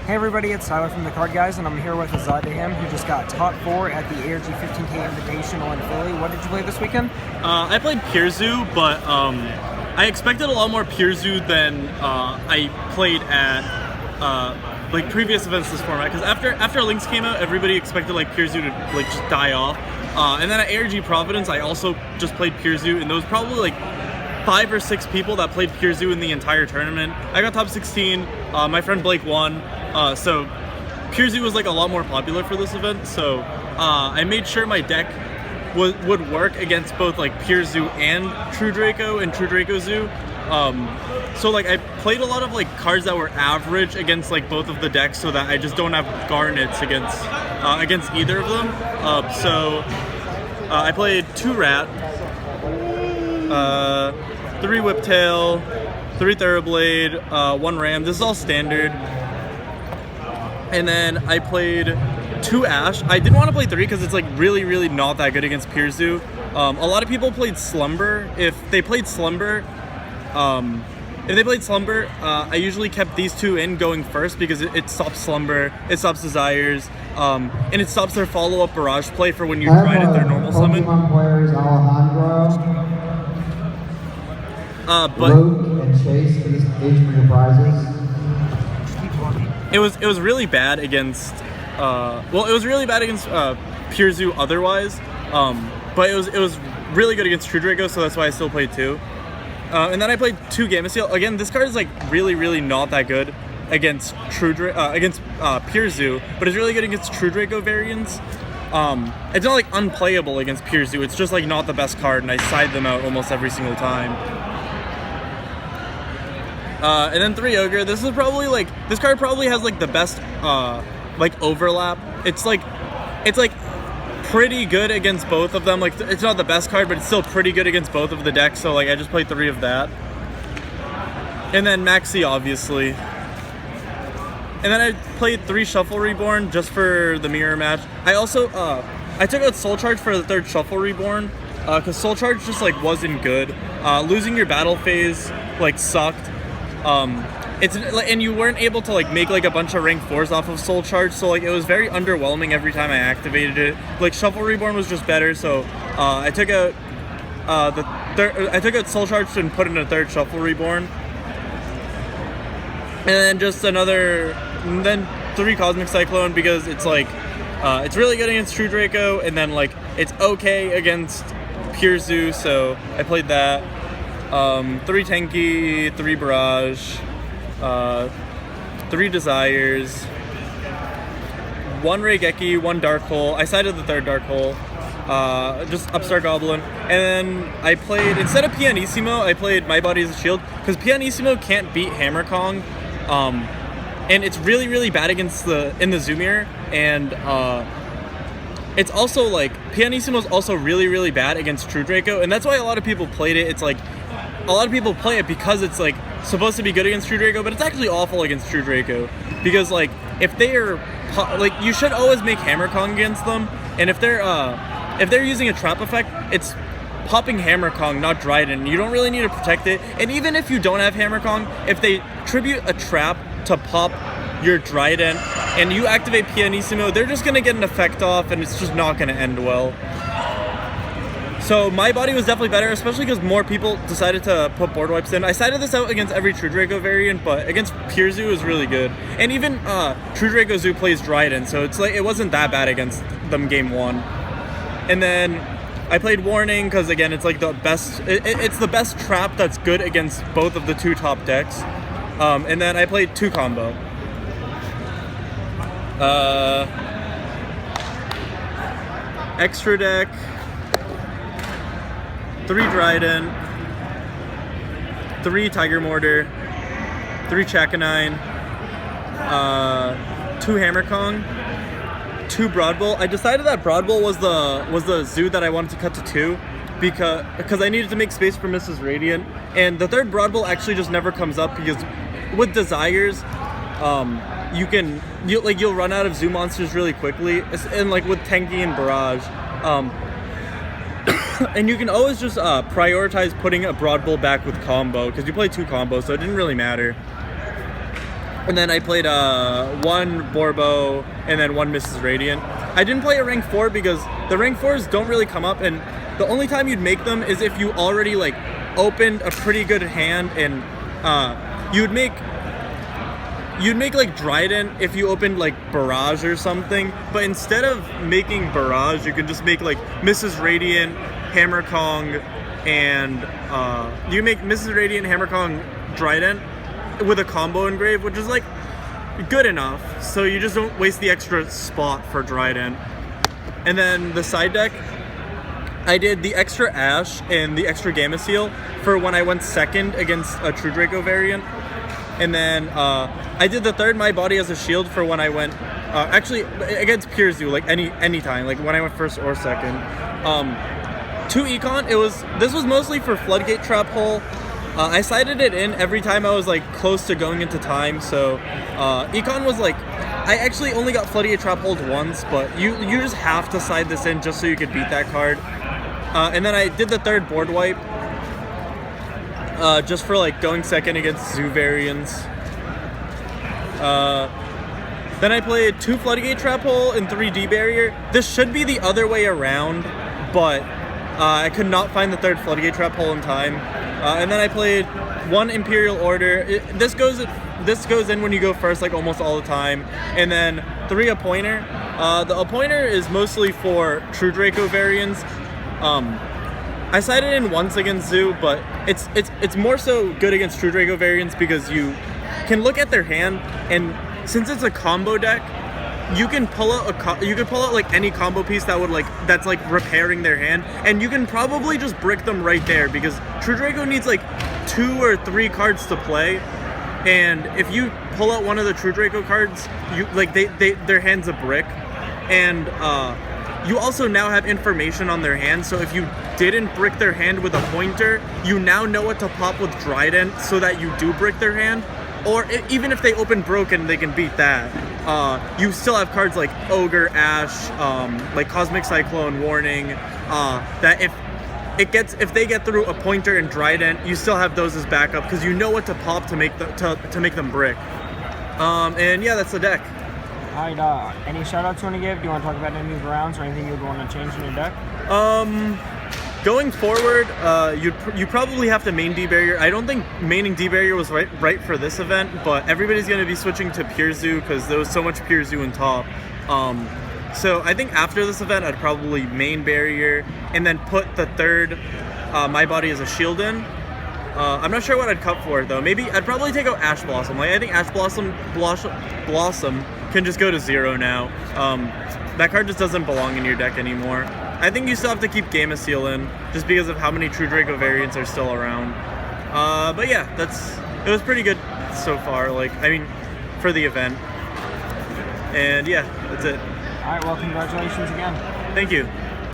Hey everybody, it's Tyler from the Card Guys, and I'm here with Azad Deihim, who just got top 4 at the ARG 15K Invitational in Philly. What did you play this weekend? I played Pure Zoo, but I expected a lot more Pure Zoo than I played at like previous events this format. Because after Links came out, everybody expected like Pure Zoo to like just die off. And then at ARG Providence, I also just played Pure Zoo, and there was probably like 5 or 6 people that played Pure Zoo in the entire tournament. I got top 16. My friend Blake won. So Pure Zoo was like a lot more popular for this event. So I made sure my deck would work against both like Pure Zoo and True Draco and True Draco Zoo. So like I played a lot of like cards that were average against like both of the decks, so that I just don't have garnets against either of them. So I played 2 Rat, 3 Whiptail, 3 Thoroughblade, 1 Ram. This is all standard. And then I played 2 Ash. I didn't want to play 3 because it's like really not that good against Pure Zoo. A lot of people played Slumber. If they played Slumber, I usually kept these 2 in going first because it stops Slumber, it stops Desires, and it stops their follow-up Barrage play for when you grind at their normal summon. Players Alejandro, but Luke and Chase, please engage for your prizes. It was really bad against Pure Zoo otherwise, but it was really good against True Draco, so that's why I still played 2. And then I played 2 Gamma Seal. Again, this card is like really not that good against Pure Zoo, but it's really good against True Draco variants. It's not like unplayable against Pure Zoo. It's just like not the best card, and I side them out almost every single time. And then 3 Ogre. This card probably has like the best like overlap. It's like pretty good against both of them. Like it's not the best card, but it's still pretty good against both of the decks. So like I just played 3 of that. And then Maxi, obviously. And then I played 3 Shuffle Reborn just for the mirror match. I also I took out Soul Charge for the 3rd Shuffle Reborn because Soul Charge just like wasn't good. Losing your battle phase like sucked. And you weren't able to like make like a bunch of rank 4s off of Soul Charge, so like it was very underwhelming every time I activated it. Like Shuffle Reborn was just better, so I took out Soul Charge and put in a 3rd Shuffle Reborn, and then 3 Cosmic Cyclone because it's like it's really good against True Draco, and then like it's okay against Pure Zoo, so I played that. 3 Tenki, 3 Barrage, 3 Desires, 1 Reigeki, 1 Dark Hole. I sided the 3rd Dark Hole, just Upstart Goblin. And then I played, instead of Pianissimo, I played My Body as a Shield, because Pianissimo can't beat Hammer Kong, and it's really bad against in the Zoo Mirror, and it's also like, Pianissimo is also really bad against True Draco, and that's why a lot of people played it. It's like, a lot of people play it because it's like supposed to be good against True Draco, but it's actually awful against True Draco because like if they are like, you should always make Hammer Kong against them, and if they're using a trap effect, it's popping Hammer Kong, not Dryden. You don't really need to protect it, and even if you don't have Hammer Kong, if they tribute a trap to pop your Dryden and you activate Pianissimo, they're just gonna get an effect off, and it's just not gonna end well. So My Body was definitely better, especially because more people decided to put board wipes in. I sided this out against every True Draco variant, but against Pure Zoo is really good. And even True Draco Zoo plays Dryden, so it's like it wasn't that bad against them game 1. And then I played Warning because again, it's like the best. It's the best trap that's good against both of the 2 top decks. And then I played 2 Combo. Extra deck. 3 Dryden, 3 Tiger Mortar, 3 Chakanine, 2 Hammer Kong, 2 Broadbull. I decided that Broadbull was the zoo that I wanted to cut to 2 because I needed to make space for Mrs. Radiant, and the 3rd Broadbull actually just never comes up because with Desires, you'll run out of zoo monsters really quickly, and like with Tenki and Barrage. And you can always just prioritize putting a Broad Bull back with combo, because you play 2 combos, so it didn't really matter. And then I played one Borbo and then one Mrs. Radiant. I didn't play a rank 4 because the rank 4s don't really come up, and the only time you'd make them is if you already like opened a pretty good hand, and you'd make like Dryden if you opened like Barrage or something. But instead of making Barrage, you can just make like Mrs. Radiant, Hammer Kong, and you make Mrs. Radiant, Hammer Kong, Dryden with a combo engrave, which is like good enough, so you just don't waste the extra spot for Dryden. And then the side deck, I did the extra Ash and the extra Gamma Seal for when I went second against a True Draco variant. And then I did the third My Body as a Shield for when I went actually against Pure Zoo, like any time, like when I went first or second. 2 Econ, this was mostly for Floodgate Trap Hole. I sided it in every time I was like close to going into time, so Econ was like, I actually only got Floodgate Trap Hold once, but you just have to side this in just so you could beat that card. And then I did the third board wipe, just for like going second against Zoo variants. Then I played 2 Floodgate Trap Hole and 3 D Barrier. This should be the other way around, but I could not find the third Floodgate Trap Hole in time. And then I played 1 Imperial Order. This goes in when you go first, like almost all the time. And then 3 Appointer. The Appointer is mostly for True Draco variants. I sided in once against Zoo, but it's more so good against True Draco variants because you can look at their hand, and since it's a combo deck, you can pull out like any combo piece that's like repairing their hand, and you can probably just brick them right there because True Draco needs like 2 or 3 cards to play, and if you pull out one of the True Draco cards, you like their hand's a brick, and you also now have information on their hand, so if you didn't brick their hand with a pointer, you now know what to pop with Trident so that you do brick their hand. Or even if they open broken, they can beat that. You still have cards like Ogre, Ash, like Cosmic Cyclone, Warning, that if they get through a pointer and Trident, you still have those as backup because you know what to pop to make them brick. And yeah, that's the deck. All right, any shout-outs you want to give? Do you want to talk about any of the rounds or anything you'd want to change in your deck? Going forward, you probably have to main D-Barrier. I don't think maining D-Barrier was right for this event, but everybody's going to be switching to Pure Zoo because there was so much Pure Zoo in top. So I think after this event, I'd probably main Barrier and then put the third My Body as a Shield in. I'm not sure what I'd cut for it, though. Maybe I'd probably take out Ash Blossom. Like, I think Ash Blossom can just go to 0 now. That card just doesn't belong in your deck anymore. I think you still have to keep Gamma Seal in, just because of how many True Draco variants are still around. But yeah, it was pretty good so far, like, I mean, for the event. And yeah, that's it. All right, well, congratulations again. Thank you.